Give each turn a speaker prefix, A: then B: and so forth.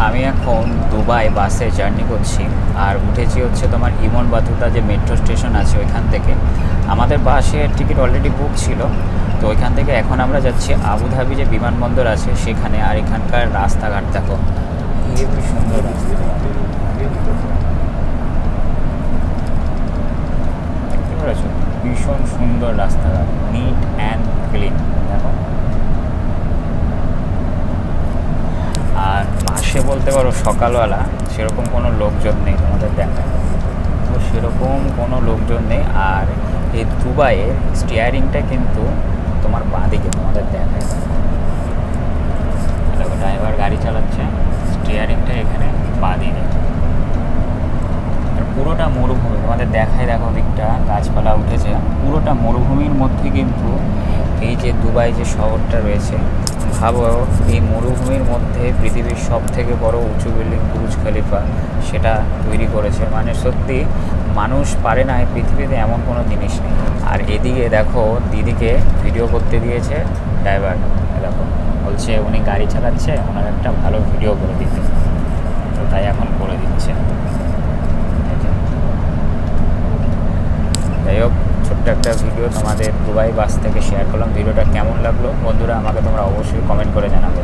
A: আমি এখন দুবাই বাসে জার্নি করছি, আর উঠেছি হচ্ছে তোমার ইমন বাতুতা যে মেট্রো স্টেশন আছে ওইখান থেকে। আমাদের বাসের টিকিট অলরেডি বুক ছিল, তো ওইখান থেকে এখন আমরা যাচ্ছি আবুধাবি যে বিমানবন্দর আছে সেখানে। আর এখানকার রাস্তাঘাট দেখো, হেবি সুন্দর রাস্তা, দেখতে পেরেছো? ভীষণ সুন্দর রাস্তাঘাট, নিট অ্যান্ড ক্লিন দেখো। আর পাশে বলতে পারো সকালবেলা সেরকম কোনো লোকজন নেই, তোমাদের দেখায় তো সেরকম কোনো লোকজন নেই। আর এই দুবাইয়ের স্টিয়ারিংটা কিন্তু তোমার বাঁদিকে, তোমাদের দেখায় দেখো, ড্রাইভার গাড়ি চালাচ্ছে, স্টিয়ারিংটা এখানে বাঁদিকে। আর পুরোটা মরুভূমি, তোমাদের দেখায় দেখো দিকটা গাছপালা উঠেছে, পুরোটা মরুভূমির মধ্যে কিন্তু এই যে দুবাই যে শহরটা রয়েছে। ভাবো এই মরুভূমির মধ্যে পৃথিবীর সব থেকে বড় উঁচু বিল্ডিং বুর্জ খলিফা সেটা তৈরি করেছে, মানে সত্যি মানুষ পারে না এই পৃথিবীতে এমন কোনো জিনিস নেই। আর এদিকে দেখো দিদিকে ভিডিও করতে দিয়েছে ড্রাইভার, দেখো বলছে উনি গাড়ি চালাচ্ছে, ওনার একটা ভালো ভিডিও করে দিতে, তো তাই এখন করে দিচ্ছে। যাই হোক, ছোট্ট একটা ভিডিও তোমাদের দুবাই বাস থেকে শেয়ার করলাম। ভিডিওটা কেমন লাগলো বন্ধুরা আমাকে তোমরা অবশ্যই কমেন্ট করে জানাবে।